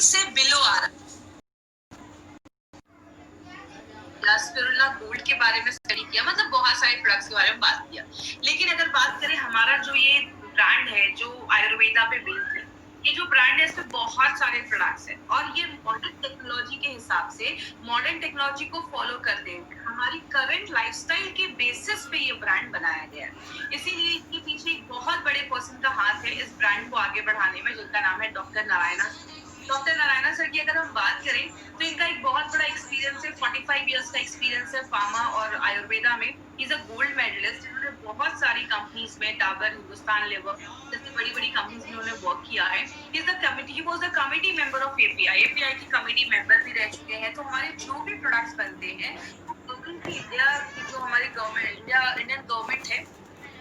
से बिलो आ रहा है। स्पिरुलिना गोल्ड के बारे में स्टडी किया, मतलब बहुत सारे प्रोडक्ट्स के बारे में बात किया। लेकिन अगर बात करें हमारा जो ये ब्रांड है जो आयुर्वेदा पे बेस्ड है, ये जो ब्रांड है इसमें बहुत सारे प्रोडक्ट्स हैं और ये मॉडर्न टेक्नोलॉजी के हिसाब से मॉडर्न टेक्नोलॉजी को फॉलो करते हुए हमारी करंट लाइफस्टाइल के बेसिस पे ये ब्रांड बनाया गया है। इसीलिए इसके पीछे एक बहुत बड़े पर्सन का हाथ है इस ब्रांड को आगे बढ़ाने में, जिनका नाम है doctor Narayana. Doctor Narayana sir की अगर हम बात करें तो इनका एक बहुत बड़ा एक्सपीरियंस है, 45 इयर्स का एक्सपीरियंस है फार्मा और आयुर्वेदा में। He is a gold medalist. इन्होंने बहुत सारी कंपनीज में, डाबर, हिंदुस्तान लेवर जैसी बड़ी बड़ी कंपनीज में उन्होंने वर्क किया है। He was the committee member of API की कमिटी मेंबर भी रह चुके हैं। तो हमारे जो भी प्रोडक्ट्स बनते हैं इंडिया की जो हमारी गवर्नमेंट इंडियन गवर्नमेंट है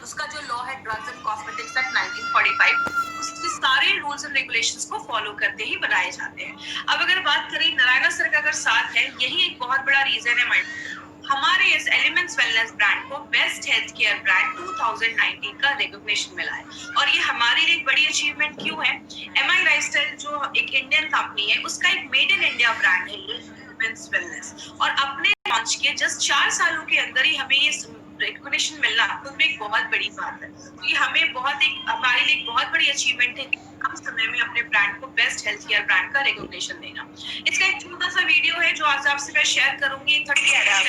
उसका जो लॉ है ड्रग्स एंड कॉस्मेटिक्स एक्ट 1945, उसके सारे रूल्स एंड रेगुलेशंस को फॉलो करते ही बनाए जाते हैं। अब अगर बात करें नारायणा सर का अगर साथ है, यही एक बहुत बड़ा रीजन है हमारे इस एलिमेंट्स वेलनेस ब्रांड को बेस्ट हेल्थ केयर ब्रांड 2019 का रिकॉग्निशन मिला है। और ये हमारे लिए एक बड़ी अचीवमेंट क्यों है? एमआई लाइफस्टाइल जो एक इंडियन कंपनी है उसका एक मेड इन इंडिया ब्रांड है ये एलिमेंट्स वेलनेस, और अपने लॉन्च के जस्ट 4 सालों के अंदर ही हमें ये रिकॉग्निशन मिलना खुद में एक बहुत बड़ी बात है। ये हमें हमारे लिए एक बहुत बड़ी अचीवमेंट है कम समय में अपने ब्रांड को बेस्ट हेल्थ केयर ब्रांड का रिकॉग्निशन देना। इसका एक छोटा सा वीडियो है जो आज आपसे मैं शेयर करूंगी।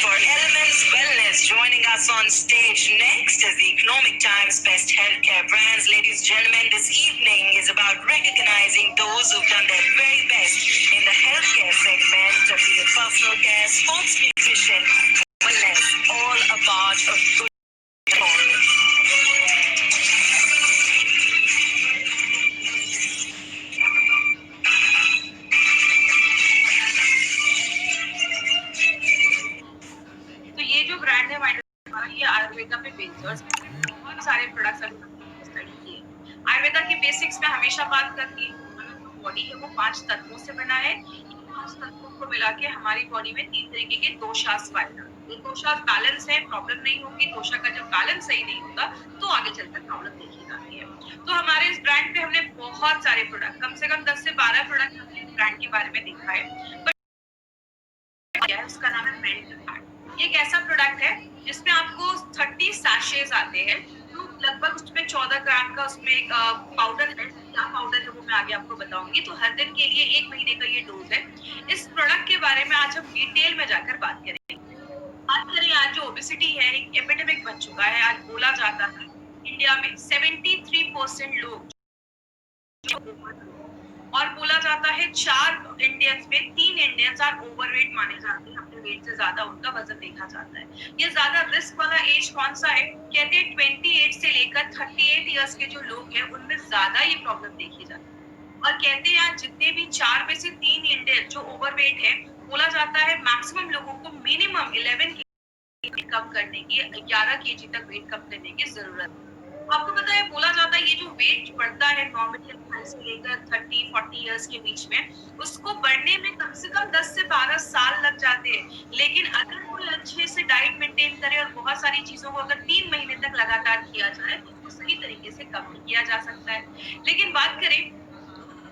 For Elements Wellness, joining us on stage next is the Economic Times Best Healthcare Brands. Ladies and gentlemen, this evening is about recognizing those who've done their very best in the healthcare segment, be it personal care, sports nutrition, wellness, all a part of good tomorrow. तो ये जो brand है हमारा, ये आयुर्वेदा पे based है। बहुत सारे प्रोडक्ट्स अभी स्टडी किए। आयुर्वेदा की बेसिक्स में हमेशा बात करती है जो बॉडी है वो 5 तत्वों से बना है। इन 5 तत्वों को मिला के हमारी बॉडी में 3 तरीके के दोषास पाए जाते हैं। दोषास बैलेंस है, प्रॉब्लम नहीं होगी। दोषा का जब बैलेंस सही नहीं होता तो आगे चलकर प्रॉब्लम देखी जाती है। तो हमारे इस ब्रांड पे हमने बहुत सारे प्रोडक्ट, कम से कम 10 से 12 प्रोडक्ट हमने इस ब्रांड के बारे में देखा है। उसका नाम है मेडिकल पैक। ये एक ऐसा प्रोडक्ट है जिसमें आपको 30 सैशेज आते हैं, तो लगभग उसमें 14 ग्राम का उसमें एक पाउडर है। क्या पाउडर है वो मैं आगे आपको बताऊंगी। तो हर दिन के लिए 1 महीने का ये डोज है। इस प्रोडक्ट के बारे में आज हम डिटेल में जाकर बात करेंगे। बात करें, आज जो ओबेसिटी है एक एपिडेमिक बन चुका है। आज बोला जाता है इंडिया में 73% लोग, और बोला जाता है 4 इंडियंस में 3 इंडियंस आर ओवरवेट माने जाते हैं। अपने वेट से ज्यादा उनका वजन देखा जाता है। ये ज्यादा रिस्क वाला एज कौन सा है? कहते हैं 28 से लेकर 38 इयर्स के जो लोग हैं उनमें ज्यादा ये प्रॉब्लम देखी जाती है। और कहते हैं आज जितने भी 4 में से 3 इंडियन जो ओवरवेट है, बोला जाता है मैक्सिमम लोगों को मिनिमम 11 केजी कम करने की, 11 केजी तक वेट कम करने की जरूरत है। आपको पता है, बोला जाता है ये जो वेट बढ़ता है नॉर्मली से लेकर 30-40 इयर्स के बीच में, उसको बढ़ने में कम से कम 10 से 12 साल लग जाते हैं। लेकिन अगर कोई अच्छे से डाइट मेंटेन करे और बहुत सारी चीजों को अगर 3 महीने तक लगातार किया जाए तो उसको सही तरीके से कम किया जा सकता है। लेकिन बात करें,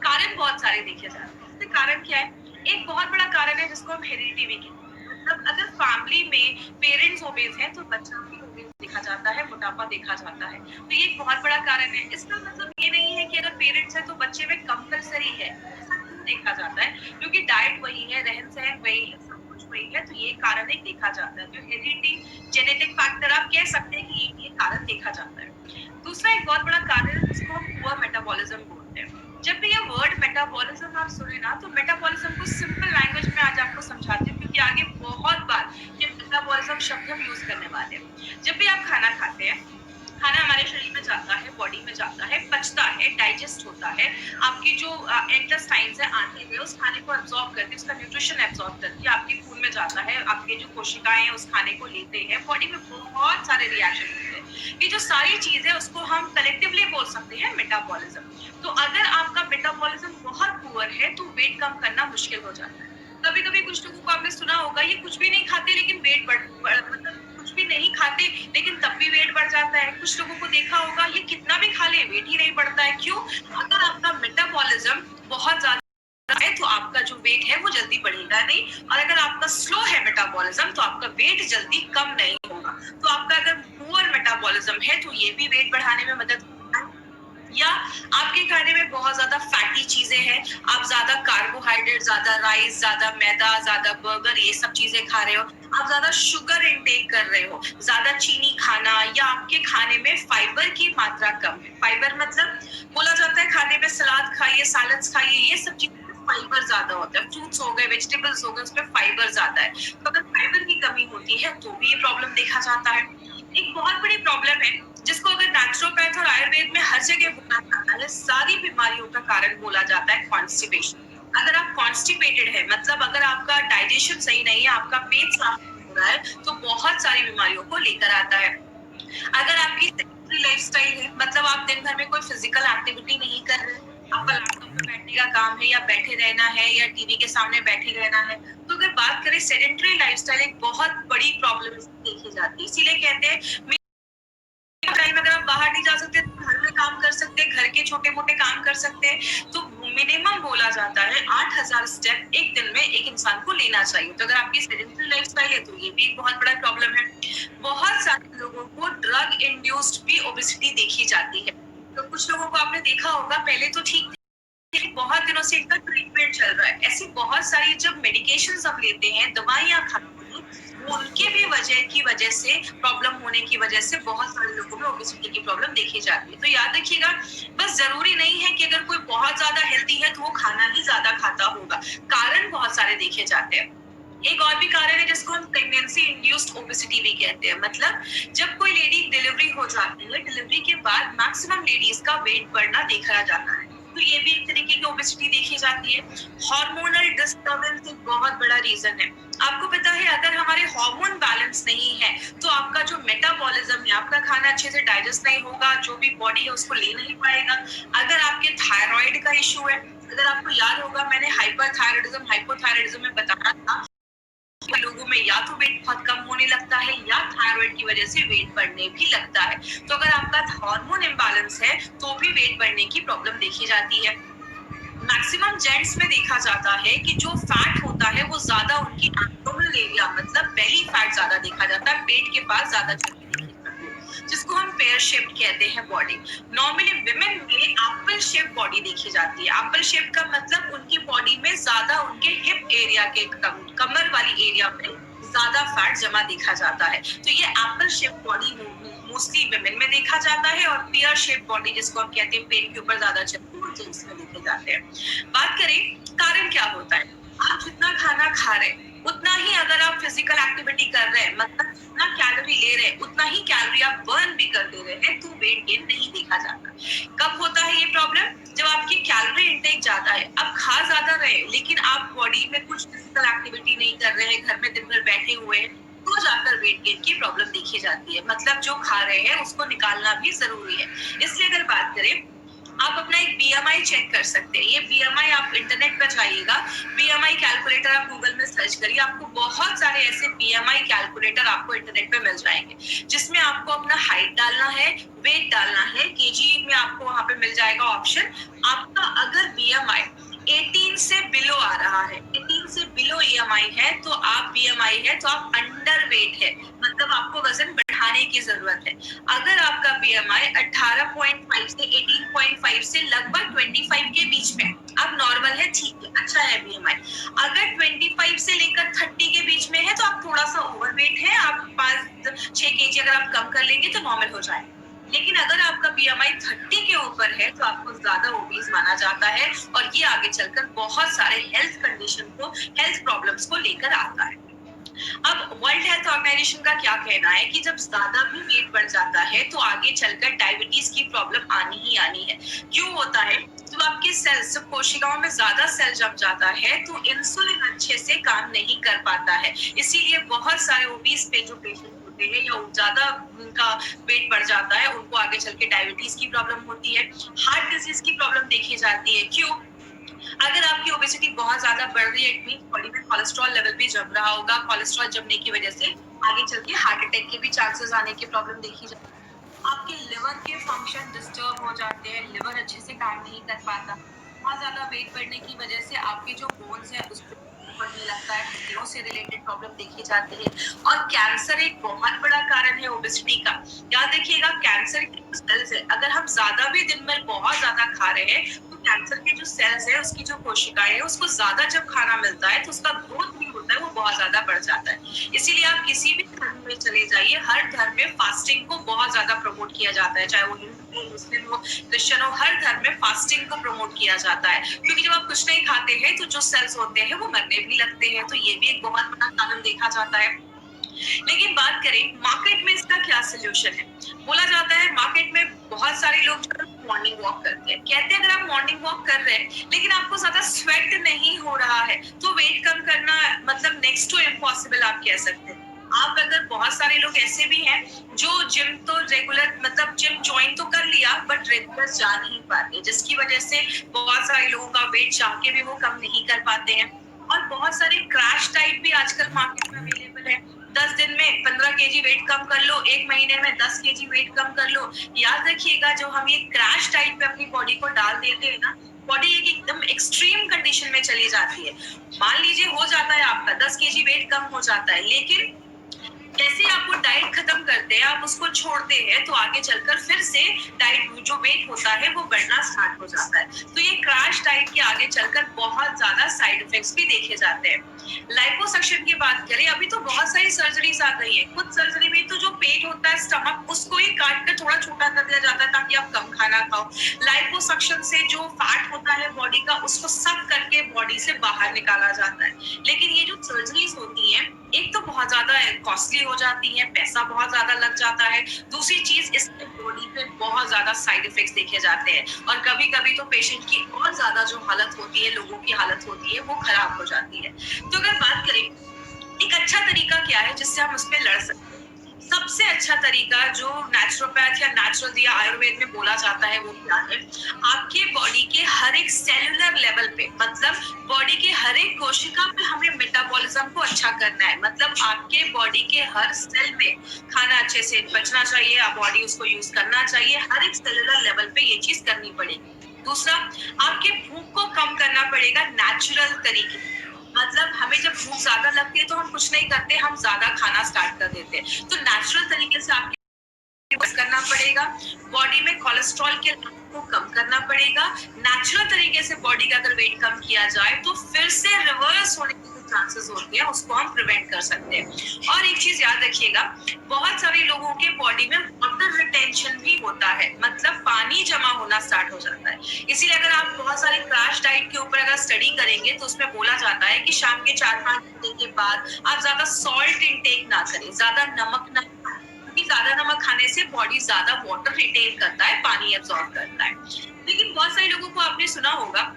कारण बहुत सारे देखे जाते हैं। कारण क्या है? एक बहुत बड़ा कारण है जिसको हम हेरिडिटी भी कहते हैं। मतलब अगर फैमिली में पेरेंट्स ओबेस हैं तो बच्चा भी ओबेस देखा जाता है, मोटापा देखा जाता है। तो ये एक बहुत बड़ा कारण है। इसका मतलब ये नहीं है कि अगर पेरेंट्स है तो बच्चे में कंपलसरी है, ऐसा क्यों देखा जाता है? क्योंकि डाइट वही है, रहन सहन वही है, सब कुछ वही है। तो ये कारण एक देखा जाता है। तो हेरिडिटी, जेनेटिक फैक्टर, आप कह सकते हैं कि ये कारण देखा जाता है। दूसरा एक बहुत बड़ा कारण है जिसको हम पुअर मेटाबॉलिज्म बोलते हैं। जब भी ये वर्ड मेटाबॉलिज्म आप सुने ना, तो मेटाबॉलिज्म को सिंपल लैंग्वेज में आज आपको समझाती हूँ, क्योंकि आगे बहुत बार ये मेटाबॉलिज्म शब्द हम यूज करने वाले हैं। जब भी आप खाना खाते हैं, खाना हमारे शरीर में जाता है, बॉडी में जाता है, पचता है, डाइजेस्ट होता है। आपकी जो इंटेस्टाइन्स है, आंतें हैं, उस खाने को एब्जॉर्ब करती है, उसका न्यूट्रिशन एब्जॉर्ब करती है, आपके खून में जाता है, आपके जो कोशिकाएं हैं उस खाने को लेते हैं, बॉडी में बहुत सारे रिएक्शन होते हैं। ये जो सारी चीज है उसको हम कलेक्टिवली बोल सकते हैं मेटाबॉलिज्म। तो अगर आपका मेटाबॉलिज्म बहुत पुअर है तो वेट कम करना मुश्किल हो जाता है। कभी कभी कुछ लोगों को आपने सुना होगा, ये कुछ भी नहीं खाते लेकिन वेट मतलब कुछ भी नहीं खाते लेकिन तब भी वेट बढ़ जाता है। कुछ लोगों को देखा होगा, ये कितना भी खा ले वेट ही नहीं बढ़ता है। क्यों? अगर आपका मेटाबॉलिज्म बहुत ज्यादा है तो आपका जो वेट है वो जल्दी बढ़ेगा नहीं, और अगर आपका स्लो है मेटाबॉलिज्म तो आपका वेट जल्दी कम नहीं होगा। तो आपका अगर पुअर मेटाबॉलिज्म है तो ये भी वेट बढ़ाने में मदद करता है। या आपके खाने में बहुत ज्यादा फैटी चीजें हैं, आप ज्यादा कार्बोहाइड्रेट, ज्यादा राइस, ज्यादा मैदा, ज्यादा बर्गर, ये सब चीजें खा रहे हो, आप ज्यादा शुगर इनटेक कर रहे हो, ज्यादा चीनी खाना, या आपके खाने में फाइबर की मात्रा कम है। फाइबर मतलब बोला जाता है खाने में सलाद खाइए, सैलड्स खाइए, ये सब चीजें फाइबर ज्यादा होता है। फ्रूट्स हो गए, वेजिटेबल्स हो गए, उसमें फाइबर ज्यादा है। तो अगर फाइबर की कमी होती है तो भी ये प्रॉब्लम देखा जाता है। एक बहुत बड़ी प्रॉब्लम है जिसको अगर नेचुरोपैथ और आयुर्वेद में हर जगह बोला जाता है, सारी बीमारियों का कारण बोला जाता है कॉन्स्टिपेशन। अगर आप कॉन्स्टिपेटेड है, मतलब अगर आपका डाइजेशन सही नहीं है, आपका पेट साफ नहीं हो रहा है, तो बहुत सारी बीमारियों को लेकर आता है। अगर आपकी सेडेंटरी लाइफस्टाइल है, मतलब आप दिन भर में कोई फिजिकल एक्टिविटी नहीं कर रहे, आपका लैपटॉप पे बैठने का काम है, या बैठे रहना है, या टीवी के सामने बैठे रहना है, तो अगर बात करें सेडेंटरी लाइफस्टाइल एक बहुत बड़ी प्रॉब्लम देखी जाती है। इसीलिए कहते हैं टाइम अगर आप बाहर नहीं जा सकते तो घर में काम कर सकते हैं, घर के छोटे मोटे काम कर सकते हैं। तो मिनिमम बोला जाता है 8,000 स्टेप एक दिन में एक इंसान को लेना चाहिए। तो अगर आपकी सेडेंटरी लाइफस्टाइल है तो ये भी एक बहुत बड़ा प्रॉब्लम है। बहुत सारे लोगों को ड्रग इंड्यूस्ड भी ओबेसिटी देखी जाती है। तो कुछ लोगों को आपने देखा होगा, पहले तो ठीक बहुत दिनों से इनका ट्रीटमेंट चल रहा है, ऐसी बहुत सारी जब मेडिकेशंस हम लेते हैं, दवाइयां खाते हैं, वो उनके भी वजह से प्रॉब्लम होने की वजह से बहुत सारे लोगों में ओबेसिटी की प्रॉब्लम देखी जाती है। तो याद रखिएगा, बस जरूरी नहीं है कि अगर कोई बहुत ज्यादा हेल्दी है तो वो खाना ही ज्यादा खाता होगा, कारण बहुत सारे देखे जाते हैं। एक और भी कारण है जिसको हम प्रेगनेंसी इंड्यूस्ड ओबेसिटी भी कहते हैं। मतलब जब कोई लेडी डिलीवरी हो जाती है, डिलीवरी के बाद मैक्सिमम लेडीज का वेट बढ़ना देखा जाता है, तो ये भी एक तरीके की ओबेसिटी देखी जाती है। हार्मोनल डिस्टर्बेंस एक बहुत बड़ा रीजन है। आपको पता है अगर हमारे हार्मोन बैलेंस नहीं है तो आपका जो मेटाबॉलिज्म है, आपका खाना अच्छे से डाइजेस्ट नहीं होगा, जो भी बॉडी है उसको ले नहीं पाएगा। अगर आपके थायराइड का इशू है, अगर आपको याद होगा मैंने हाइपरथायराइडिज्म हाइपोथायराइडिज्म में बताया था, लोगों में या तो वेट बहुत कम होने लगता है या थायराइड की वजह से वेट बढ़ने भी लगता है। तो अगर आपका हार्मोन इम्बैलेंस है तो भी वेट बढ़ने की प्रॉब्लम देखी जाती है। मैक्सिमम जेंट्स में देखा जाता है कि जो फैट होता है वो ज्यादा उनकी एब्डोमिनल एरिया, मतलब बेली फैट ज्यादा देखा जाता है, पेट के पास ज्यादा चर्बी देखी जाती है, जिसको हम पेयर शेप्ड कहते हैं बॉडी। नॉर्मली विमेन में एप्पल शेप बॉडी देखी जाती है। एप्पल शेप का मतलब उनकी बॉडी में ज्यादा उनके हिप एरिया के कमर वाली एरिया में ज्यादा फैट जमा देखा जाता है। तो ये Apple shape body mostly women में देखा जाता है, और पेयर शेप बॉडी जिसको हम कहते हैं पेट के ऊपर ज्यादा चर्बी, वो जेंट्स में देखे जाते हैं। बात करें कारण क्या होता है, आप जितना खाना खा रहे हैं उतना ही अगर आप फिजिकल एक्टिविटी कर रहे हैं, मतलब जितना कैलोरी ले रहे हैं उतना ही कैलोरी आप बर्न भी कर दे रहे हैं, तो वेट गेन नहीं देखा जाता। कब होता है ये प्रॉब्लम, जब आपकी कैलोरी इंटेक ज्यादा है, आप खा ज्यादा रहे लेकिन आप बॉडी में कुछ फिजिकल एक्टिविटी नहीं कर रहे हैं, घर में दिन भर बैठे हुए हैं, तो जाकर वेट गेन की प्रॉब्लम देखी जाती है। मतलब जो खा रहे हैं उसको निकालना भी जरूरी है। इसलिए अगर बात करें, आप अपना एक बीएमआई चेक कर सकते हैं। ये बीएमआई आप इंटरनेट पर जाइएगा, बीएमआई कैलकुलेटर आप गूगल में सर्च करिए, आपको बहुत सारे ऐसे बीएमआई कैलकुलेटर आपको इंटरनेट पे मिल जाएंगे, जिसमें आपको अपना हाइट डालना है, वेट डालना है, केजी में आपको वहां पे मिल जाएगा ऑप्शन। आपका अगर बीएमआई 18 से बिलो आ रहा है, 18 से बिलो ईएमआई है तो आप बीएमआई है तो आप अंडर वेट है, मतलब आपको वजन बढ़ाने की जरूरत है। अगर आपका बीएमआई 18.5 से 18.5 से लगभग 25 के बीच में, आप नॉर्मल है, ठीक है, अच्छा है बीएमआई। अगर 25 से लेकर 30 के बीच में है तो आप थोड़ा सा ओवरवेट है, आप 5-6 केजी अगर आप कम कर लेंगे तो नॉर्मल हो जाएगा। लेकिन अगर आपका बीएमआई 30 के ऊपर है तो आपको ज्यादा ओबीज माना जाता है, और ये आगे चलकर बहुत सारे हेल्थ कंडीशन को, हेल्थ प्रॉब्लम्स को लेकर आता है। अब वर्ल्ड हेल्थ ऑर्गेनाइजेशन का क्या कहना है कि जब ज्यादा भी वेट बढ़ जाता है तो आगे चलकर डायबिटीज की प्रॉब्लम आनी ही आनी है। क्यों होता है, जब आपके सेल्स, जब कोशिकाओं में ज्यादा सेल जम जाता है तो इंसुलिन अच्छे से काम नहीं कर पाता है। इसीलिए बहुत सारे ओबीज पे जो पेशेंट होते हैं या ज्यादा उनका वेट बढ़ जाता है, उनको आगे चल के डायबिटीज की प्रॉब्लम होती है, हार्ट डिजीज की प्रॉब्लम देखी जाती है। क्यों, अगर आपकी ओबेसिटी बहुत ज्यादा बढ़ रही है, इट मींस बॉडी में कोलेस्ट्रॉल लेवल भी जम रहा होगा, कोलेस्ट्रॉल जमने की वजह से आगे चल के हार्ट अटैक के भी चांसेस आने की प्रॉब्लम देखी जाती है। आपके लिवर के फंक्शन डिस्टर्ब हो जाते हैं, लिवर अच्छे से काम नहीं कर पाता, बहुत ज्यादा वेट बढ़ने की वजह से आपके जो बोन्स हैं उस पे बढ़ने लगता है, हड्डियों से रिलेटेड प्रॉब्लम देखी जाती है। और कैंसर एक बहुत बड़ा कारण है ओबेसिटी का। याद रखिएगा, कैंसर के जो सेल्स है, अगर हम ज्यादा भी दिन में बहुत ज्यादा खा रहे हैं तो कैंसर के जो सेल्स है, उसकी जो कोशिकाएं है, उसको ज्यादा जब खाना मिलता है तो उसका ग्रोथ भी होता है, वो बहुत ज्यादा बढ़ जाता है। इसीलिए आप किसी भी धर्म में चले जाइए, हर धर्म में फास्टिंग को बहुत ज्यादा प्रमोट किया जाता है, चाहे वो हिंदू हो, मुस्लिम हो, क्रिश्चियन हो, हर धर्म में फास्टिंग को प्रमोट किया जाता है। क्योंकि जब आप कुछ नहीं खाते हैं तो जो सेल्स होते हैं वो मरने भी लगते हैं, तो ये भी एक बहुत बड़ा कारण देखा जाता है। लेकिन बात करें मार्केट में इसका क्या सोल्यूशन है। बोला जाता है मार्केट में बहुत सारे लोग मॉर्निंग वॉक करते हैं, कहते हैं अगर आप मॉर्निंग वॉक कर रहे हैं लेकिन आपको ज्यादा स्वेट नहीं हो रहा है तो वेट कम करना मतलब नेक्स्ट टू इम्पॉसिबल आप कह सकते हैं। आप अगर बहुत सारे लोग ऐसे भी हैं जो जिम तो रेगुलर मतलब जिम ज्वाइन तो कर लिया बट रेगुलर जा नहीं पाते, जिसकी वजह से बहुत सारे लोगों का वेट चाह के भी वो कम नहीं कर पाते हैं। और बहुत सारे क्रैश डाइट भी आजकल मार्केट में अवेलेबल है। 10 दिन में 15 केजी वेट कम कर लो, 1 महीने में 10 केजी वेट कम कर लो। याद रखिएगा, जो हम ये क्रैश डाइट पे अपनी बॉडी को डाल देते हैं ना, बॉडी एक एकदम एक्सट्रीम कंडीशन में चली जाती है। मान लीजिए हो जाता है आपका 10 केजी वेट कम हो जाता है, लेकिन जैसे आप वो डाइट खत्म करते हैं, आप उसको छोड़ते हैं तो आगे चलकर फिर से डाइट जो वेट होता है वो बढ़ना स्टार्ट हो जाता है। तो ये क्रैश डाइट के आगे चलकर बहुत ज्यादा साइड इफेक्ट्स भी देखे जाते हैं। लाइपोसक्शन की बात करें, अभी तो बहुत सारी सर्जरीज आ गई है। कुछ सर्जरी में तो जो पेट होता है स्टमक, उसको ही काट कर थोड़ा छोटा कर दिया जाता है ताकि आप कम खाना खाओ। लाइपोसक्शन से जो फैट होता है बॉडी का, उसको सक करके बॉडी से बाहर निकाला जाता है। लेकिन ये जो सर्जरीज होती हैं, एक तो बहुत ज्यादा कॉस्टली हो जाती है, पैसा बहुत ज्यादा लग जाता है। दूसरी चीज, इससे बॉडी पे बहुत ज्यादा साइड इफेक्ट्स देखे जाते हैं और कभी कभी तो पेशेंट की और ज्यादा जो हालत होती है, लोगों की हालत होती है, वो खराब हो जाती है। तो अगर बात करें एक अच्छा तरीका क्या है जिससे हम उस पर लड़ सकते हैं, सबसे अच्छा तरीका जो नेचुरोपैथ या नेचुरल या आयुर्वेद में बोला जाता है वो क्या है, आपके बॉडी के हर एक सेलुलर लेवल पे, मतलब बॉडी के हर एक कोशिका पे हमें मेटाबॉलिज्म को अच्छा करना है। मतलब आपके बॉडी के हर सेल में खाना अच्छे से बचना चाहिए, आप बॉडी उसको यूज करना चाहिए, हर एक सेलुलर लेवल पे ये चीज करनी पड़ेगी। दूसरा, आपके भूख को कम करना पड़ेगा नेचुरल तरीके से। मतलब हमें जब भूख ज्यादा लगती है तो हम कुछ नहीं करते, हम ज्यादा खाना स्टार्ट कर देते हैं। तो नेचुरल तरीके से आपके करना पड़ेगा, बॉडी में कोलेस्ट्रॉल के लेवल को कम करना पड़ेगा। नेचुरल तरीके से बॉडी का अगर वेट कम किया जाए तो फिर से रिवर्स होने के जो चांसेस होते हैं उसको हम प्रिवेंट कर सकते हैं। और एक चीज याद रखिएगा, बहुत सारे लोगों के बॉडी में वाटर रिटेंशन भी होता है, मतलब पानी जमा होना स्टार्ट हो जाता है। इसीलिए अगर आप बहुत सारे क्रैश डाइट के ऊपर अगर स्टडी करेंगे तो उसमें बोला जाता है कि शाम के 4-5 घंटे के बाद आप ज्यादा सॉल्ट इंटेक ना करें, ज्यादा नमक ना, क्योंकि ज्यादा नमक खाने से बॉडी ज्यादा वाटर रिटेन करता है, पानी एब्जॉर्ब करता है। लेकिन बहुत सारे लोगों को आपने सुना होगा,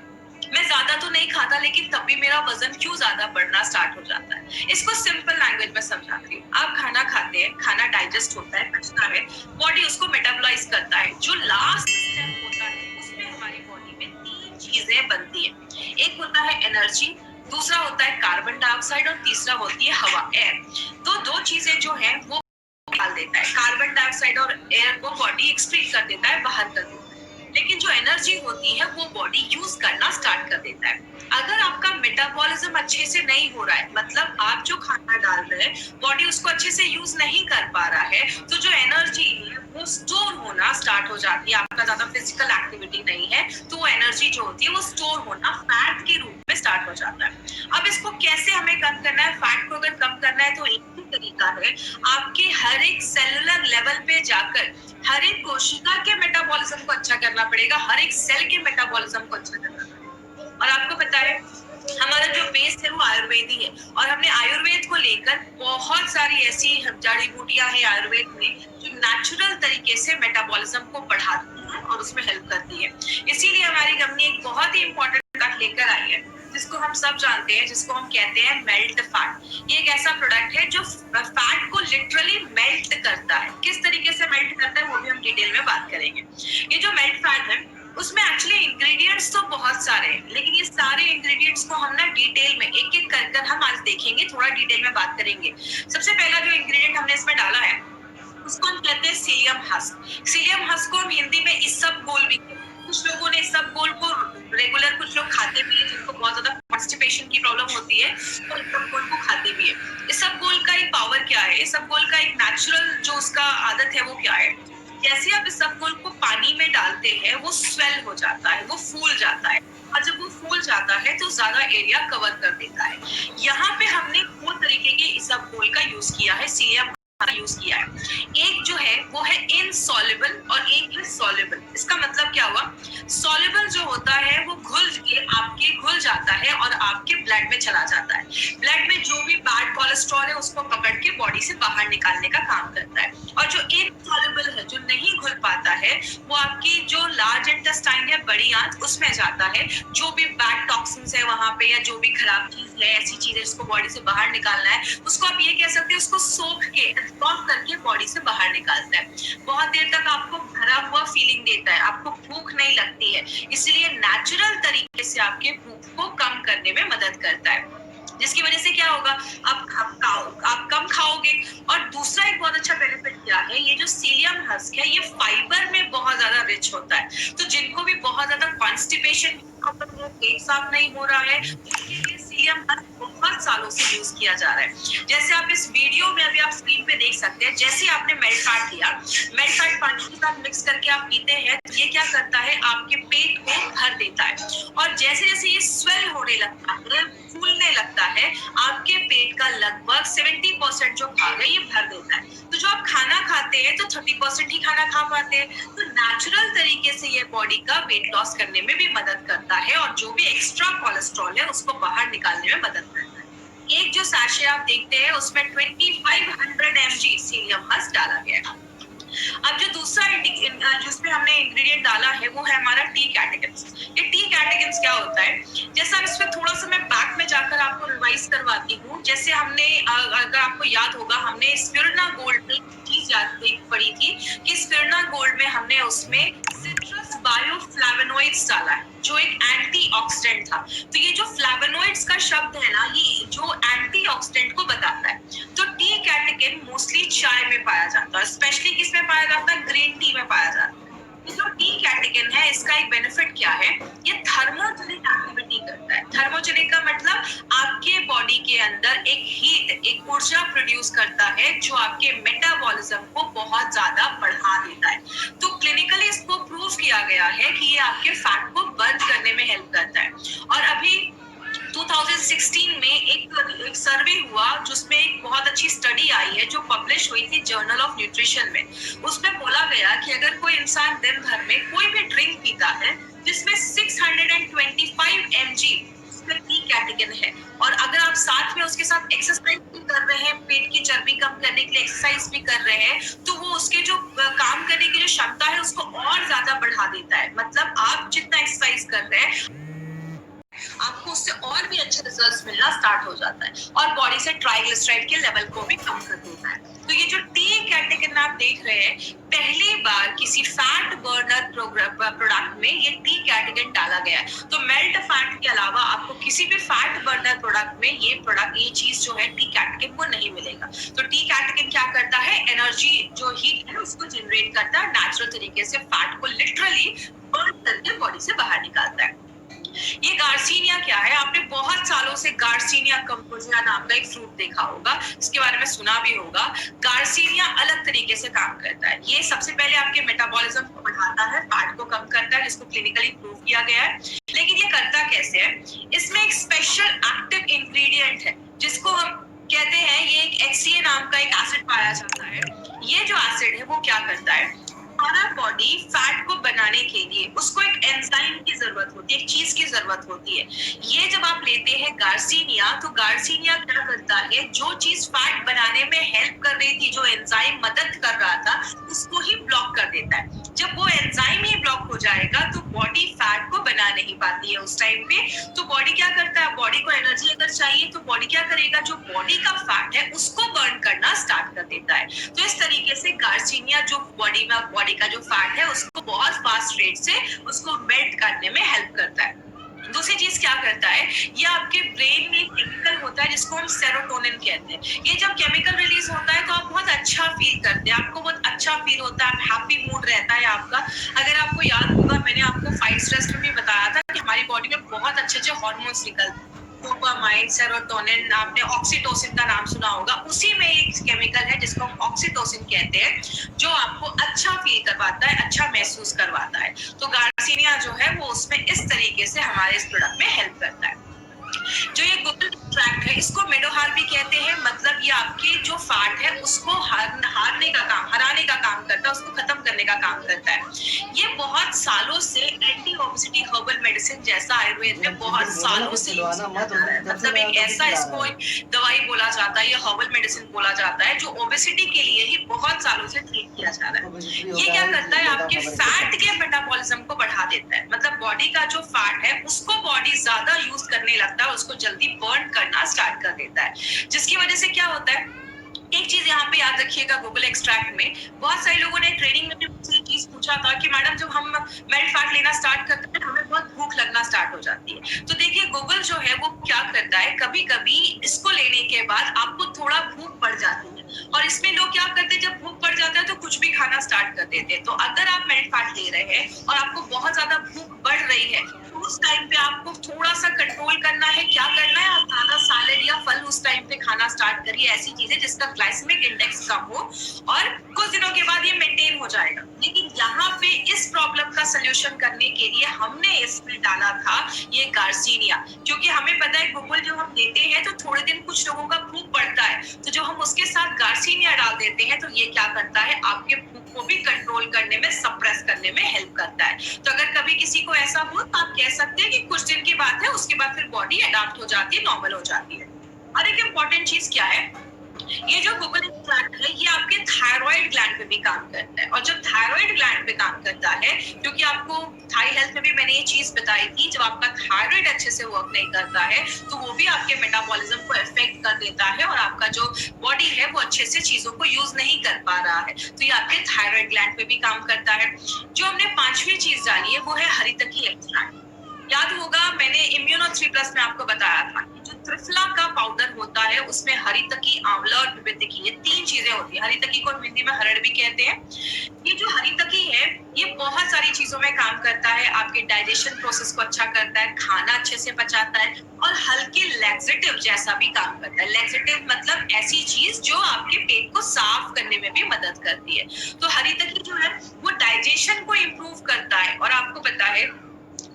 मैं ज्यादा तो नहीं खाता लेकिन तब भी मेरा वजन क्यों ज्यादा बढ़ना स्टार्ट हो जाता है। इसको सिंपल लैंग्वेज में समझाती हूँ। आप खाना खाते हैं, खाना डाइजेस्ट होता है, पचता है, बॉडी उसको मेटाबॉलाइज करता है। जो लास्ट स्टेप होता है उसमें हमारी बॉडी में 3 चीजें बनती है। एक होता है एनर्जी, दूसरा होता है कार्बन डाइऑक्साइड और तीसरा होती है हवा, एयर। तो 2 चीजें जो है वो डाल देता है, कार्बन डाइऑक्साइड और एयर को बॉडी एक्सक्रीट कर देता है, बाहर कर देता है। लेकिन जो एनर्जी होती है वो बॉडी यूज करना स्टार्ट कर देता है। अगर आपका मेटाबॉलिज्म अच्छे से नहीं हो रहा है, मतलब आप जो खाना डाल रहे हैं बॉडी उसको अच्छे से यूज नहीं कर पा रहा है, तो जो एनर्जी है वो स्टोर होना स्टार्ट हो जाती है। आपका ज्यादा फिजिकल एक्टिविटी नहीं है तो वो एनर्जी जो होती है वो स्टोर होना फैट के रूप में स्टार्ट हो जाता है। अब इसको कैसे हमें कम करना है, फैट को अगर कम करना है तो एक ही तरीका है, आपके हर एक सेलुलर लेवल पे जाकर हर एक कोशिका के मेटाबॉलिज्म को अच्छा करना पड़ेगा, हर एक सेल के मेटाबॉलिज्म को अच्छा करना पड़ेगा। और आपको पता है हमारा जो बेस है वो आयुर्वेदी है, और हमने आयुर्वेद को लेकर बहुत सारी ऐसी जड़ी बूटियां हैं आयुर्वेद में जो नेचुरल तरीके से मेटाबॉलिज्म को बढ़ाती है और उसमें हेल्प करती है। इसीलिए हमारी कंपनी एक बहुत ही इंपॉर्टेंट प्रोडक्ट लेकर आई है जिसको हम सब जानते हैं, जिसको हम कहते हैं मेल्ट फैट। ये एक ऐसा प्रोडक्ट है जो फैट को लिटरली मेल्ट करता है। किस तरीके से मेल्ट करता है वो भी हम डिटेल में बात करेंगे। ये जो मेल्ट फैट है उसमें एक्चुअली इंग्रेडिएंट्स तो बहुत सारे हैं, लेकिन ये सारे इंग्रेडिएंट्स को हम ना डिटेल में एक एक कर हम आज देखेंगे, थोड़ा डिटेल में बात करेंगे। सबसे पहला जो इंग्रेडिएंट हमने इसमें डाला है उसको हम कहते हैं सीलियम हस्क। सीलियम हस्क को हम हिंदी में इसबगोल भी कहते हैं। कुछ लोगों ने इसबगोल को रेगुलर कुछ लोग खाते भी है, जिनको बहुत ज्यादा कॉन्स्टिपेशन की प्रॉब्लम होती है, तो इसबगोल को खाते भी है। इसबगोल का एक पावर क्या है, इसबगोल का एक नेचुरल जो उसका आदत है वो क्या है, जैसे आप इसबगोल को पानी में डालते हैं वो स्वेल हो जाता है, वो फूल जाता है, और जब वो फूल जाता है तो ज्यादा एरिया कवर कर देता है। यहाँ पे हमने दो तरीके के इसबगोल का यूज किया है, सीलियम यूज किया है। एक जो है वो है इनसॉल्युबल और एक है सॉल्युबल। इसका मतलब क्या हुआ, सॉल्युबल जो होता है वो घुल जाता है और आपके ब्लड में चला जाता है। ब्लड में जो भी बैड कोलेस्ट्रॉल है उसको पकड़ के बॉडी से बाहर निकालने का काम करता है। और जो इनसॉल्युबल है, जो नहीं घुल पाता है, वो आपकी जो लार्ज इंटेस्टाइन है, बड़ी आंत, उसमें जाता है। जो भी बैड टॉक्सिन्स है वहां पे, या जो भी खराब चीज है, ऐसी चीज है जिसको बॉडी से बाहर निकालना है, उसको आप ये कह सकते हैं, उसको सोख के एब्सॉर्ब करके बॉडी से बाहर निकालता है। बहुत देर तक आपको भरा हुआ फीलिंग देता है, आपको भूख नहीं लगती है, इसलिए नेचुरल तरीके से आपके भूख को कम करने में मदद करता है, जिसकी वजह से क्या होगा, आप कम खाओगे। और दूसरा एक बहुत अच्छा बेनिफिट क्या है, ये जो सीलियम हस्क है ये फाइबर में बहुत ज्यादा रिच होता है। तो जिनको भी बहुत ज्यादा कॉन्स्टिपेशन, पेट साफ नहीं हो रहा है, उसके लिए सीलियम हस्क बहुत सालों से यूज किया जा रहा है। जैसे आप इस वीडियो में अभी आप स्क्रीन पे देख सकते हैं, जैसे आपने मेल्ट लिया, मेल्ट पानी के साथ मिक्स करके आप पीते हैं, तो ये क्या करता है, आपके पेट को भर देता है। और जैसे जैसे ये स्वेल होने लगता है, फूलने लगता है, आपके पेट का लगभग 70% जो भाग है ये भर देता है। तो जो आप खाना खाते हैं तो 30% ही खाना खा पाते हैं। तो नेचुरल तरीके से ये बॉडी का वेट लॉस करने में भी मदद करता है, और जो भी एक्स्ट्रा कोलेस्ट्रॉल है उसको बाहर निकालने में मदद करता है। एक जो सैशे आप देखते हैं उसमें 2500 mg सीलियम हस्क डाला गया है। अब जो दूसरा जिसमें हमने इंग्रेडिएंट डाला है वो है हमारा टी कैटेकिन्स। ये टी कैटेकिन्स क्या होता है, जैसा इसमें थोड़ा सा मैं बैक में जाकर आपको रिवाइज करवाती हूँ। जैसे हमने, अगर आपको याद होगा, हमने स्पिरुलिना गोल्ड में चीज पड़ी थी कि स्पिरुलिना गोल्ड में हमने उसमें सिट्रस बायोफ्लैवोनॉइड्स डाला है, जो एक एंटीऑक्सीडेंट था। तो ये जो फ्लैवोनॉइड्स का शब्द है ना, ये जो एंटीऑक्सीडेंट को बताता है। तो टी कैटेकिन मोस्टली चाय में पाया जाता है, स्पेशली किसमें पाया जाता है, ग्रीन टी में पाया जाता है। ये जो टी कैटेकिन है इसका एक बेनिफिट क्या है, ये थर्मोजेनिक एक्टिविटी करता है। थर्मोजेनिक का मतलब आपके बॉडी के अंदर एक हीट, एक ऊर्जा प्रोड्यूस करता है, जो आपके मेटाबॉलिज्म को बहुत ज्यादा बढ़ा देता है। तो क्लिनिकली इसको प्रूव किया गया है कि ये आपके फैट को बर्न करने में हेल्प करता है। और अभी 2016 में एक सर्वे हुआ जिसमें एक बहुत अच्छी स्टडी आई है, जो पब्लिश हुई थी जर्नल ऑफ न्यूट्रिशन में। उसमें बोला गया कि अगर कोई इंसान दिन भर में कोई भी ड्रिंक पीता है जिसमें 625 mg टी कैटेकिन है, और अगर आप साथ में उसके साथ एक्सरसाइज भी कर रहे हैं, पेट की चर्बी कम करने के लिए एक्सरसाइज भी कर रहे हैं, तो वो उसके जो काम करने की जो क्षमता है उसको और ज्यादा बढ़ा देता है। मतलब आप जितना एक्सरसाइज कर रहे हैं आपको उससे और भी अच्छे रिजल्ट्स मिलना स्टार्ट हो जाता है, और बॉडी से ट्राइग्लिसराइड के लेवल को भी कम कर देता है। तो ये जो टी कैटेकिन आप देख रहे हैं, पहली बार किसी फैट बर्नर प्रोडक्ट में ये टी कैटेकिन डाला गया है। तो मेल्ट फैट के अलावा आपको किसी भी फैट बर्नर प्रोडक्ट में ये चीज जो है टी कैटेकिन को नहीं मिलेगा। तो टी कैटेकिन क्या करता है, एनर्जी जो हीट है उसको जनरेट करता है, नेचुरल तरीके से फैट को लिटरली बर्न करके बॉडी से बाहर निकालता है। ये गार्सिनिया क्या है, आपने बहुत सालों से गार्सिनिया कंपोजिया नाम का एक फ्रूट देखा होगा, इसके बारे में सुना भी होगा। गार्सिनिया अलग तरीके से काम करता है। ये सबसे पहले आपके मेटाबॉलिज्म को बढ़ाता है, फैट को कम करता है, जिसको क्लिनिकली प्रूव किया गया है। लेकिन ये करता कैसे है, इसमें एक स्पेशल एक्टिव इंग्रेडिएंट है जिसको हम कहते हैं, ये एक HCA नाम का एक एसिड पाया जाता है। ये जो एसिड है वो क्या करता है, हमारा बॉडी फैट को बनाने के लिए उसको एक एंजाइम की जरूरत होती है, एक चीज की जरूरत होती है। ये जब आप लेते हैं गार्सिनिया, तो गार्सिनिया क्या करता है, जो चीज फैट बनाने में हेल्प कर रही थी, जो एंजाइम मदद कर रहा था, उसको ही ब्लॉक कर देता है। जब वो एंजाइम ही ब्लॉक हो जाएगा तो बॉडी फैट को बना नहीं पाती है उस टाइम पे। तो बॉडी क्या करता है, बॉडी को एनर्जी अगर चाहिए तो बॉडी क्या करेगा, जो बॉडी का फैट है उसको बर्न करना स्टार्ट कर देता है। तो इस तरीके से गार्सिनिया जो बॉडी का जो फैट है उसको बहुत फास्ट रेट से उसको मेल्ट करने में हेल्प करता है। दूसरी चीज क्या करता है, ये आपके ब्रेन में एक केमिकल होता है जिसको हम सेरोटोनिन कहते हैं। ये जब केमिकल रिलीज होता है तो आप बहुत अच्छा फील करते हैं, आपको बहुत अच्छा फील होता है, हैप्पी मूड रहता है आपका। अगर आपको याद होगा, मैंने आपको 5 स्टेप्स में भी बताया था कि हमारी बॉडी अच्छे अच्छे हॉर्मोन्स निकलते हैं, डोपामाइन, सेरोटोनिन, आपने ऑक्सीटोसिन का नाम सुना होगा, उसी में एक केमिकल है जिसको हम ऑक्सीटोसिन कहते हैं, जो आपको अच्छा फील करवाता है, अच्छा महसूस करवाता है। तो गार्सिनिया जो है वो उसमें इस तरीके से हमारे इस प्रोडक्ट में हेल्प करता है। जो ये गुगल एक्सट्रैक्ट है, इसको मेडोहार भी कहते हैं, मतलब ये आपके जो फैट है उसको हराने का काम करता है, उसको खत्म करने का काम करता है। ये बहुत सालों से एंटी ओबेसिटी हर्बल मेडिसिन जैसा आयुर्वेद में बहुत सालों से यूज किया जा रहा है। मतलब एक ऐसा इसको दवाई बोला जाता है, ये हर्बल मेडिसिन बोला जाता है, जो ओबेसिटी के लिए ही बहुत सालों से ट्रीट किया जा रहा है। ये क्या करता है, आपके फैट के मेटाबॉलिज्म को बढ़ा देता है, मतलब बॉडी का जो फैट है उसको बॉडी ज्यादा यूज करने लगता है, उसको जल्दी बर्न करना स्टार्ट कर देता है, जिसकी वजह से क्या होता है, एक चीज यहाँ पे याद रखिएगा, गूगल एक्सट्रैक्ट में बहुत सारे लोगों ने ट्रेनिंग में भी मुझसे चीज पूछा था कि मैडम जब हम मेल्ट फैट लेना स्टार्ट करते हैं हमें बहुत भूख लगना स्टार्ट हो जाती है। तो देखिए गूगल जो है वो क्या करता है, कभी कभी इसको लेने के बाद आपको थोड़ा भूख बढ़ जाती है, और इसमें लोग क्या करते हैं, जब भूख बढ़ जाता है तो कुछ भी खाना स्टार्ट कर देते हैं। तो अगर आप मेल्ट फैट ले रहे हैं और आपको बहुत ज्यादा भूख बढ़ रही है, उस टाइम पे आपको थोड़ा सा कंट्रोल करना है। क्या करना है, आप ज्यादा सैलेड या फल उस टाइम पे खाना स्टार्ट करिए, ऐसी चीजें जिसका ग्लाइसेमिक इंडेक्स कम हो, और कुछ दिनों के बाद ये मेंटेन हो जाएगा। लेकिन यहाँ पे इस प्रॉब्लम का सोल्यूशन करने के लिए हमने इसमें डाला था ये गार्सिनिया, क्योंकि हमें पता है गूगल जो हम देते हैं तो थोड़े दिन कुछ लोगों का भूख बढ़ता है, तो जो हम उसके साथ गार्सिनिया डाल देते हैं तो ये क्या करता है, आपके भूख को भी कंट्रोल करने में, सप्रेस करने में हेल्प करता है। तो अगर कभी किसी को ऐसा हो तो आप कह सकते हैं कि कुछ दिन की बात है, उसके बाद फिर बॉडी अडॉप्ट हो जाती है, नॉर्मल हो जाती है। और एक इम्पॉर्टेंट चीज क्या है, ये जो गूगल एक्सट्रैक्ट है ये आपके थायराइड ग्लैंड पे भी काम करता है, और जब थायराइड ग्लैंड पे काम करता है, क्योंकि आपको थाई हेल्थ में भी मैंने ये चीज बताई थी, जब आपका थायराइड अच्छे से वर्क नहीं करता है तो वो भी आपके मेटाबॉलिज्म को इफेक्ट कर देता है, और आपका जो बॉडी है वो अच्छे से चीजों को यूज नहीं कर पा रहा है, तो ये आपके थायराइड ग्लैंड पे भी काम करता है। जो हमने पांचवी चीज डाली है वो है हरितकी एक्सट्रैक्ट। याद होगा मैंने इम्यूनो 3+ में आपको बताया था कि जो त्रिफला का पाउडर होता है उसमें हरितकी, आंवला और विविधिकी, ये तीन चीजें होती है। हरितकी को हिंदी में हरड़ भी कहते हैं। ये जो हरितकी है ये बहुत सारी चीजों में काम करता है, आपके डाइजेशन प्रोसेस को अच्छा करता है, खाना अच्छे से पचाता है, और हल्के लैक्सेटिव जैसा भी काम करता है। लैक्सेटिव मतलब ऐसी चीज जो आपके पेट को साफ करने में भी मदद करती है। तो हरितकी जो है वो डाइजेशन को इम्प्रूव करता है, और आपको पता है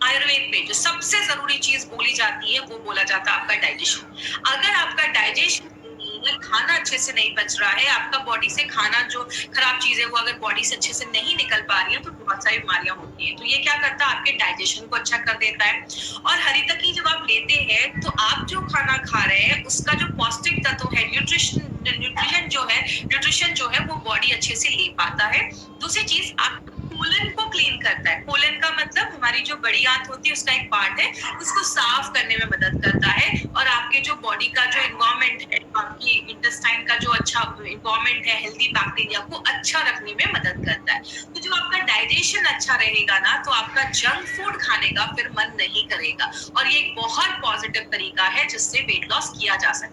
आयुर्वेद में जो सबसे जरूरी चीज बोली जाती है वो बोला जाता है आपका डाइजेशन। अगर आपका डाइजेशन खाना अच्छे से नहीं पच रहा है, आपका बॉडी से खाना जो खराब चीजें वो अगर बॉडी से अच्छे से नहीं निकल पा रही है तो बहुत सारी बीमारियां होती हैं। तो ये क्या करता है, आपके डाइजेशन को अच्छा कर देता है। और हरितकी जब आप लेते हैं तो आप जो खाना खा रहे हैं उसका जो पौष्टिक तत्व है, न्यूट्रिशन जो है वो बॉडी अच्छे से ले पाता है। दूसरी चीज, आप कोलन को क्लीन करता है। कोलन का मतलब हमारी जो बड़ी आंत होती है उसका एक पार्ट है, उसको साफ करने में मदद करता है, और आपके जो बॉडी का जो एनवायरमेंट है, आपकी इंटेस्टाइन का जो अच्छा एनवायरमेंट है, हेल्दी बैक्टीरिया को अच्छा रखने में मदद करता है। तो जो आपका डाइजेशन अच्छा रहेगा ना तो आपका जंक फूड खाने का फिर मन नहीं करेगा, और ये एक बहुत पॉजिटिव तरीका है जिससे वेट लॉस किया जा सकता है।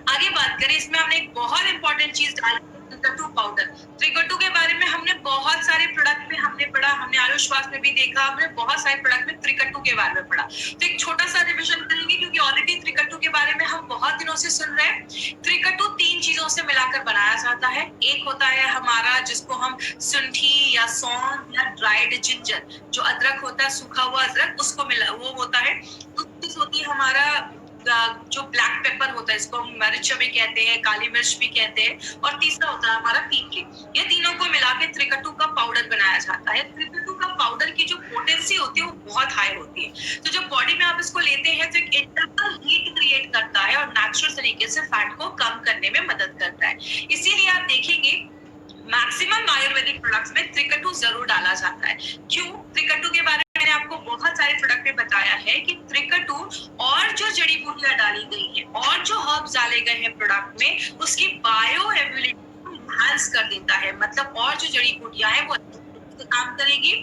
आगे बात करें, इसमें हमने एक बहुत इंपॉर्टेंट चीज डाली, त्रिकटु पाउडर। त्रिकटु के बारे में हमने बहुत सारे प्रोडक्ट में हमने पढ़ा, हमने आयुष्वास में भी देखा, हमने बहुत सारे प्रोडक्ट में त्रिकटु के बारे में पढ़ा। तो एक छोटा सा रिवीजन करेंगे क्योंकि ऑलरेडी त्रिकटु के बारे में हम बहुत दिनों से सुन रहे हैं। त्रिकटु 3 चीजों से मिलाकर बनाया जाता है। एक होता है हमारा जिसको हम सुंठी या सौंठ या ड्राइड जिंजर, जो अदरक होता है, सूखा हुआ अदरक, उसको मिला वो होता है। दूसरी होती है हमारा जो ब्लैक पेपर होता है, इसको हम मिर्च भी कहते हैं, काली मिर्च भी कहते हैं, और तीसरा होता है हमारा पीपली। ये तीनों को मिला के त्रिकटु का पाउडर बनाया जाता है। त्रिकटु का पाउडर की जो पोटेंसी होती है वो बहुत हाई होती है, तो जब बॉडी में आप इसको लेते हैं तो एक इंटरनल हीट क्रिएट करता है और नेचुरल तरीके से फैट को कम करने में मदद करता है। इसीलिए आप देखेंगे मैक्सिमम आयुर्वेदिक प्रोडक्ट्स में त्रिकटु जरूर डाला जाता है। क्यों? त्रिकटु के बारे में मैंने आपको बहुत सारे प्रोडक्ट में बताया है कि त्रिकटु और जो जड़ी बूटियां डाली गई है और जो हर्ब्स डाले गए हैं प्रोडक्ट में, उसकी बायो एबिलिटी को एनहांस कर देता है, मतलब और जो जड़ी बूटियां हैं वो काम करेगी।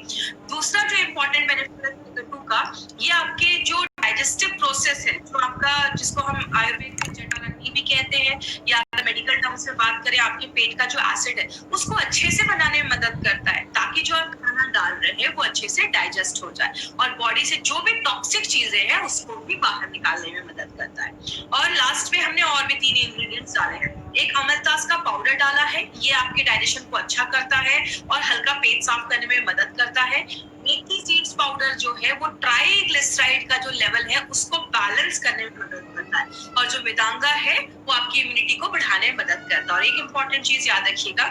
दूसरा जो इम्पोर्टेंट बेनिफिट है त्रिकटु का, ये आपके जो डाइजेस्टिव प्रोसेस है, जो आपका जिसको हम आयुर्वेद में जठराग्नि भी कहते हैं या मेडिकल टर्म से बात करें, आपके पेट का जो एसिड है उसको अच्छे से बनाने में मदद करता है, ताकि जो आप खाना डाल रहे हैं वो अच्छे से डाइजेस्ट हो जाए और बॉडी से जो भी टॉक्सिक चीजें हैं उसको भी बाहर निकालने में मदद करता है। और लास्ट में हमने और भी 3 इंग्रेडिएंट्स डाले हैं। एक अमलतास का पाउडर डाला है, ये आपके डाइजेशन को अच्छा करता है और हल्का पेट साफ करने में मदद करता है। मेथी सीड्स पाउडर जो है वो ट्राइग्लिसराइड का जो लेवल है उसको बैलेंस करने में मदद करता है, और जो वेदांगा है वो आपकी इम्यूनिटी को बढ़ाने में मदद करता है। और एक इंपॉर्टेंट चीज याद रखिएगा,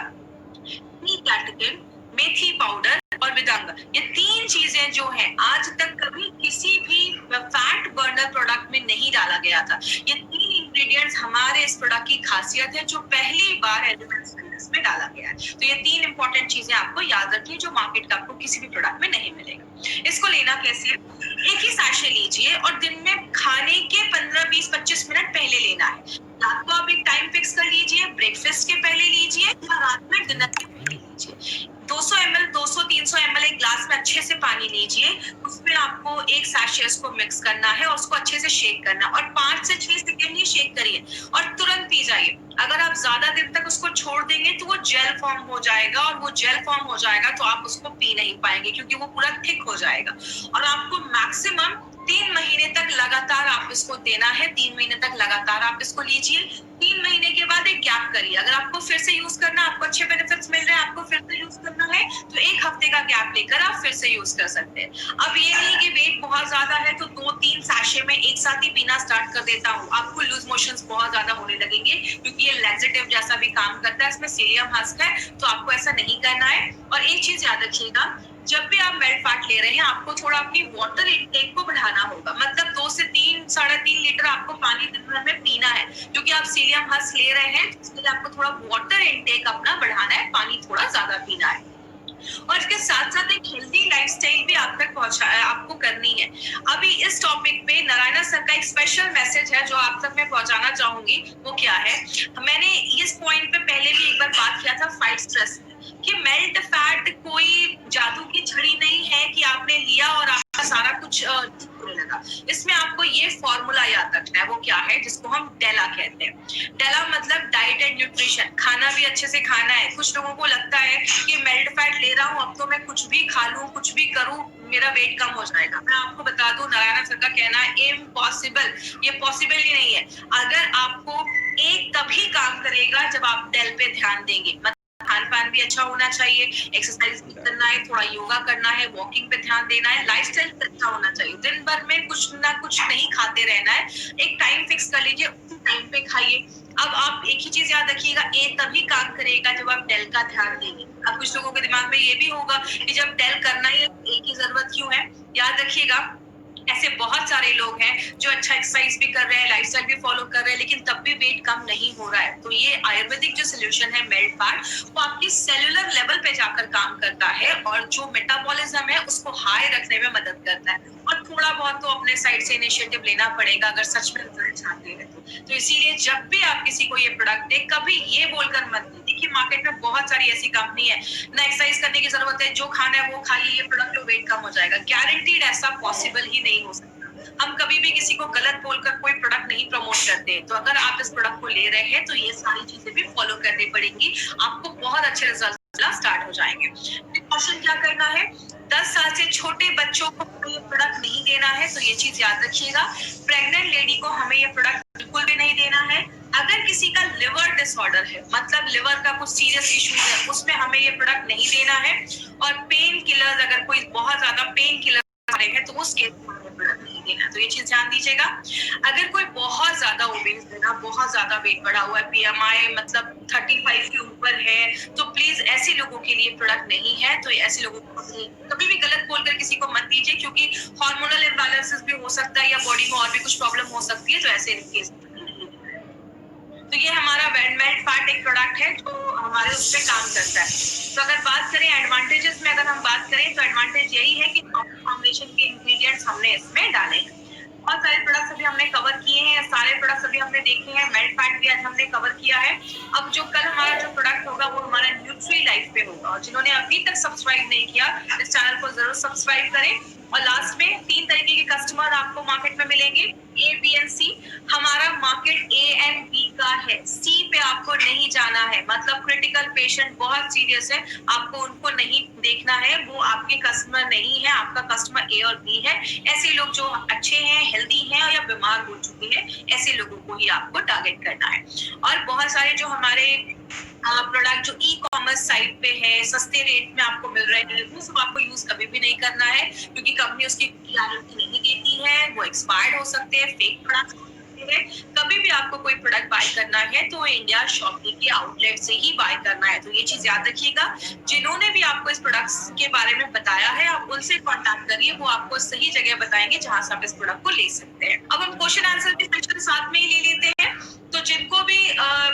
कैटेकिन, मेथी पाउडर और वेदांगा, ये 3 चीजें जो हैं आज तक कभी किसी भी फैट बर्नर प्रोडक्ट में नहीं डाला गया था। ये 3 इंग्रेडिएंट्स हमारे इस प्रोडक्ट की खासियत है, जो पहली बार एलिमेंट्स में डाला गया है। तो ये 3 इंपॉर्टेंट चीजें आपको याद रखिए, जो मार्केट का आपको किसी भी प्रोडक्ट में नहीं मिलेगा। इसको लेना कैसे है? एक ही सैशे लीजिए और दिन में खाने के 15, 20, 25 मिनट पहले लेना है। रात को आप एक टाइम फिक्स कर लीजिए, ब्रेकफास्ट के पहले लीजिए या रात में डिनर के पहले लीजिए। 200 ml 200-300 ml एक ग्लास में अच्छे से पानी लीजिए, उसमें आपको एक सैशे को मिक्स करना है और उसको अच्छे से शेक करना, और 5 से 6 सेकंड ही शेक करिए और तुरंत पी जाइए। अगर आप ज्यादा देर तक उसको छोड़ देंगे तो वो जेल फॉर्म हो जाएगा, और वो जेल फॉर्म हो जाएगा तो आप उसको पी नहीं पाएंगे, क्योंकि वो पूरा थिक हो जाएगा। और आपको मैक्सिमम 3 महीने तक लगातार आप इसको देना है। 3 महीने तक लगातार आप इसको लीजिए। 3 महीने के बाद एक गैप करिए। अगर आपको फिर से यूज करना, आपको अच्छे बेनिफिट्स मिल रहे हैं, आपको फिर से यूज करना है, तो 1 हफ्ते का गैप लेकर आप फिर से यूज कर सकते हैं। अब ये नहीं कि वेट बहुत ज्यादा है तो 2-3 सैशे में एक साथ ही पीना स्टार्ट कर देता हूँ, आपको लूज मोशंस बहुत ज्यादा होने लगेंगे, क्योंकि ये लैक्सेटिव जैसा भी काम करता है, इसमें सीलियम हस्क है, तो आपको ऐसा नहीं करना है। और एक चीज याद रखिएगा, जब भी आप मेल्ट फैट ले रहे हैं, आपको थोड़ा अपनी वाटर इनटेक को बढ़ाना होगा। मतलब 2 से 3, 3.5 लीटर आपको पानी दिन भर में पीना है, क्योंकि आप सीलियम हस्क ले रहे हैं, इसलिए आपको थोड़ा वाटर इनटेक अपना बढ़ाना है, पानी थोड़ा ज्यादा पीना है। और इसके साथ साथ एक हेल्दी लाइफस्टाइल भी आप तक आपको करनी है। अभी इस टॉपिक पे नारायणा सर का एक स्पेशल मैसेज है जो आप तक मैं पहुंचाना चाहूंगी। वो क्या है? मैंने इस पॉइंट पे पहले भी एक बार बात किया था फाइट स्ट्रेस में, कि मेल्ट फैट कोई जादू की छड़ी नहीं है कि आपने लिया और आपका सारा कुछ होने लगा। इसमें आपको ये फॉर्मूला याद रखना है। वो क्या है? जिसको हम डेला कहते हैं। डेला मतलब डाइट एंड न्यूट्रिशन, खाना भी अच्छे से खाना है। कुछ लोगों को लगता है कि मेल्ट फैट ले रहा हूँ, अब तो मैं कुछ भी खा लूं, कुछ भी करूं, मेरा वेट कम हो जाएगा। मैं आपको बता दूं, नारायण सर का कहना है इम्पॉसिबल, ये पॉसिबल ही नहीं है। अगर आपको एक तभी काम करेगा जब आप डेल पे ध्यान देंगे। खान पान भी अच्छा होना चाहिए, एक्सरसाइज भी करना है, थोड़ा योगा करना है, वॉकिंग पे ध्यान देना है, लाइफस्टाइल अच्छा होना चाहिए। दिन भर में कुछ ना कुछ नहीं खाते रहना है, एक टाइम फिक्स कर लीजिए, उसी टाइम पे खाइए। अब आप एक ही चीज याद रखिएगा, ए तभी काम करेगा जब आप डेल का ध्यान देंगे। अब कुछ लोगों के दिमाग में ये भी होगा कि जब डेल करना ही है, ए की जरूरत क्यों है? याद रखिएगा, ऐसे बहुत सारे लोग हैं जो अच्छा एक्सरसाइज भी कर रहे हैं, लाइफस्टाइल भी फॉलो कर रहे हैं, लेकिन तब भी वेट कम नहीं हो रहा है। तो ये आयुर्वेदिक जो सोल्यूशन है मेल्ट फैट, वो आपकी सेलुलर लेवल पे जाकर काम करता है और जो मेटाबॉलिज्म है उसको हाई रखने में मदद करता है। और थोड़ा बहुत तो अपने साइड से इनिशिएटिव लेना पड़ेगा अगर सच में रिजल्ट चाहते हैं तो इसीलिए जब भी आप किसी को ये प्रोडक्ट दे, कभी ये बोलकर मत दें। देखिए मार्केट में बहुत सारी ऐसी कंपनी है, ना एक्सरसाइज करने की जरूरत है, जो खाना है वो खाइए, ये प्रोडक्ट तो वेट कम हो जाएगा। गारंटीड ऐसा पॉसिबल ही नहीं हो सकता। हम कभी भी किसी को गलत बोलकर कोई प्रोडक्ट नहीं प्रमोट करते। तो अगर आप इस प्रोडक्ट को ले रहे हैं तो ये सारी चीजें भी फॉलो करनी पड़ेंगी, आपको बहुत अच्छे रिजल्ट स्टार्ट हो जाएंगे। प्रिकॉशन क्या करना है? 10 साल से छोटे बच्चों को ये प्रोडक्ट नहीं देना है, तो ये चीज याद रखिएगा। प्रेग्नेंट लेडी को हमें ये प्रोडक्ट बिल्कुल भी नहीं देना है। अगर किसी का लिवर डिसऑर्डर है, मतलब लिवर का कुछ सीरियस इश्यूज है, उसमें हमें ये प्रोडक्ट नहीं देना है। और पेन किलर, अगर कोई बहुत ज्यादा पेन किलर है तो उस केस में प्रोडक्ट नहीं देना। तो ये चीज ध्यान दीजिएगा। अगर कोई बहुत ज्यादा ओबेस है ना, बहुत ज्यादा वेट बढ़ा हुआ है, पीएमआई मतलब 35 के ऊपर है, तो प्लीज ऐसे लोगों के लिए प्रोडक्ट नहीं है। तो ऐसे लोगों को कभी भी गलत बोलकर किसी को मत दीजिए, क्योंकि हार्मोनल इम्बैलेंसेस भी हो सकता है या बॉडी में और भी कुछ प्रॉब्लम हो सकती है, तो ऐसे केस। तो ये हमारा मेल्ट फैट एक प्रोडक्ट है जो हमारे उस पर काम करता है। तो अगर बात करें एडवांटेजेस में, अगर हम बात करें तो एडवांटेज यही है कि कॉम्बिनेशन के इंग्रेडिएंट्स हमने इसमें डाले हैं। बहुत सारे प्रोडक्ट्स अभी हमने कवर किए हैं, सारे प्रोडक्ट्स अभी हमने देखे हैं। मेल्ट फैट भी आज हमने कवर किया है। अब जो कल हमारा जो प्रोडक्ट होगा वो हमारा न्यूट्री लाइफ पे होगा, और जिन्होंने अभी तक सब्सक्राइब नहीं किया इस चैनल को जरूर सब्सक्राइब करें। और लास्ट में 3 तरीके के कस्टमर बाद आपको मार्केट में मिलेंगे ए, बी एंड सी। हमारा मार्केट ए एंड बी का है, सी पे आपको नहीं जाना है। मतलब क्रिटिकल पेशेंट बहुत सीरियस है, आपको उनको नहीं देखना है, वो आपके कस्टमर नहीं है, आपका कस्टमर ए और बी है। ऐसे लोग जो अच्छे हैं, हेल्दी हैं या बीमार हो चुके हैं, ऐसे लोगों को ही आपको टारगेट करना है। और बहुत सारे जो हमारे प्रोडक्ट जो ई कॉमर्स साइट पे है, सस्ते रेट में आपको मिल रहे हैं, वो सब आपको यूज कभी भी नहीं करना है, क्योंकि कंपनी उसकी गारंटी नहीं देती है, वो एक्सपायर्ड हो सकते हैं, फेक प्रोडक्ट हो सकते हैं। कभी भी आपको कोई प्रोडक्ट बाय करना है तो इंडिया शॉपकी के आउटलेट से ही बाय करना है। तो ये चीज याद रखिएगा। जिन्होंने भी आपको इस प्रोडक्ट्स के बारे में बताया है, आप उनसे कॉन्टैक्ट करिए, वो आपको सही जगह बताएंगे जहां से आप इस प्रोडक्ट को ले सकते हैं। अब हम क्वेश्चन आंसर के सेक्शन साथ में ही ले लेते हैं। तो जिनको भी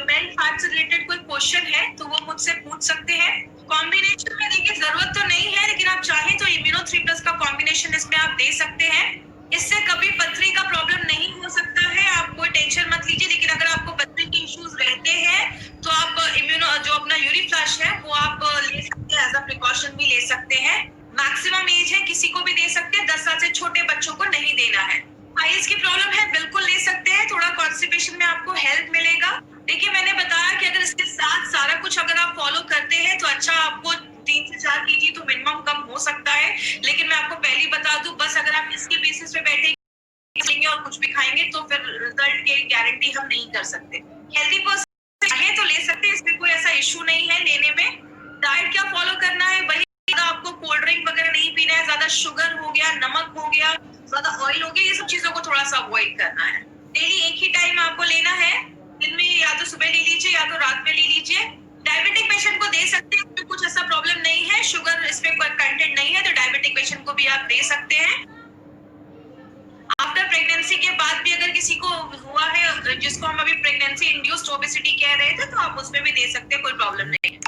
मेन फैट से रिलेटेड कोई क्वेश्चन है तो वो मुझसे पूछ सकते हैं। कॉम्बिनेशन में देखिए जरूरत तो नहीं है, लेकिन आप चाहें तो इम्यूनो 3+ का कॉम्बिनेशन इसमें आप दे सकते हैं। इससे कभी पथरी का प्रॉब्लम नहीं हो सकता है, आप कोई टेंशन मत लीजिए। लेकिन अगर आपको पथरी के इश्यूज रहते हैं तो आप इम्यूनो जो अपना यूरिक फ्लैश है वो आप ले सकते हैं, एज अ प्रिकॉशन भी ले सकते हैं। मैक्सिमम एज है, किसी को भी दे सकते हैं, 10 साल से छोटे बच्चों को नहीं देना है। आइज की प्रॉब्लम है, बिल्कुल ले सकते हैं, थोड़ा कॉन्स्टिपेशन में आपको हेल्प मिलेगा। देखिए मैंने बताया कि अगर इसके साथ सारा कुछ अगर आप फॉलो करते हैं तो अच्छा, आपको 3 से 4 kg तो मिनिमम कम हो सकता है। लेकिन मैं आपको पहले ही बता दूं, बस अगर आप इसके बेसिस पे बैठेंगे और कुछ भी खाएंगे तो फिर रिजल्ट की गारंटी हम नहीं कर सकते। हेल्दी पर्सन चाहे तो ले सकते हैं, इसमें कोई ऐसा इशू नहीं है लेने में। डाइट क्या फॉलो करना है, वही आपको कोल्ड ड्रिंक वगैरह नहीं पीना है, ज्यादा शुगर हो गया, नमक हो गया, ज्यादा ऑयल हो गया, ये सब चीजों को थोड़ा सा अवॉइड करना है। डेली एक ही टाइम आपको लेना है, दिन में या तो सुबह ले लीजिए या तो रात में ले लीजिए। डायबिटिक पेशेंट को दे सकते हैं, कुछ ऐसा प्रॉब्लम नहीं है, शुगर इसमें कोई कंटेंट नहीं है, तो डायबिटिक पेशेंट को भी आप दे सकते हैं। आफ्टर प्रेगनेंसी के बाद भी अगर किसी को हुआ है, जिसको हम अभी प्रेगनेंसी इंड्यूस्ड ओबेसिटी कह रहे थे, तो आप उसमें भी दे सकते हैं, कोई प्रॉब्लम नहीं है।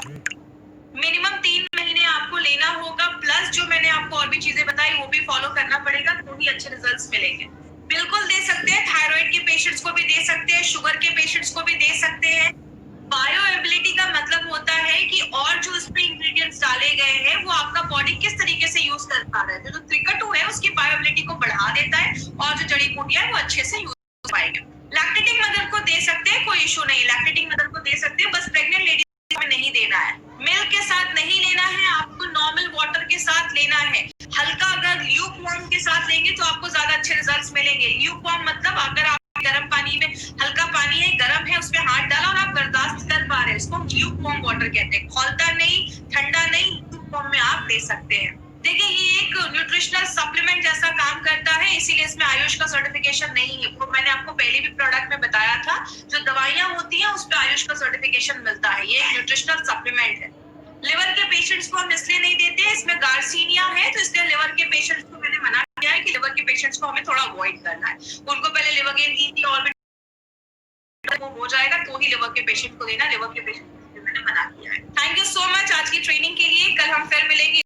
मिनिमम 3 महीने आपको लेना होगा, प्लस जो मैंने आपको और भी चीजें बताई वो भी फॉलो करना पड़ेगा, तो ही अच्छे रिजल्ट्स मिलेंगे। बिल्कुल दे सकते हैं, थायराइड के पेशेंट्स को भी दे सकते हैं, शुगर के पेशेंट्स को भी दे सकते हैं। बायोएबिलिटी का मतलब होता है कि और जो इसमें इंग्रेडिएंट्स डाले गए हैं वो आपका बॉडी किस तरीके से यूज कर पा रहा है। जो त्रिकटु है उसकी बायोएबिलिटी को बढ़ा देता है, और जो जड़ी बूटियां है वो अच्छे से यूज हो पाएंगे। लैक्टेटिंग मदर को दे सकते हैं, कोई इशू नहीं, लैक्टेटिंग मदर को दे सकते हैं, बस प्रेग्नेंट लेडीज को नहीं देना है। मिल्क के साथ नहीं लेना है, आपको नॉर्मल वाटर के साथ लेना है। हल्का अगर ल्यूक वार्म के साथ लेंगे तो आपको ज्यादा अच्छे रिजल्ट्स मिलेंगे। ल्यूक वार्म मतलब अगर आप गर्म पानी में, हल्का पानी है, गर्म है, उसमें हाथ डाला और आप बर्दाश्त कर पा रहे हैं, उसको ल्यूक वार्म वाटर कहते हैं। खौलता नहीं, ठंडा नहीं, ल्यूक वार्म में आप ले सकते हैं। देखिए ये एक न्यूट्रिशनल सप्लीमेंट जैसा काम करता है, इसीलिए इसमें आयुष का सर्टिफिकेशन नहीं है। वो मैंने आपको पहले भी प्रोडक्ट में बताया था, जो दवाइयां होती हैं उस पर आयुष का सर्टिफिकेशन मिलता है। ये एक न्यूट्रिशनल सप्लीमेंट है। लिवर के पेशेंट्स को हम इसलिए नहीं देते हैं, इसमें गार्सिनिया है, तो इसलिए लिवर के पेशेंट्स को मैंने मना किया है कि लिवर के पेशेंट्स को हमें थोड़ा अवॉइड करना है। उनको पहले लिवर गेन दी थी और वो हो जाएगा तो ही लिवर के पेशेंट को देना, लिवर के पेशेंट को मैंने मना किया है। थैंक यू सो मच आज की ट्रेनिंग के लिए। कल हम फिर मिलेंगे।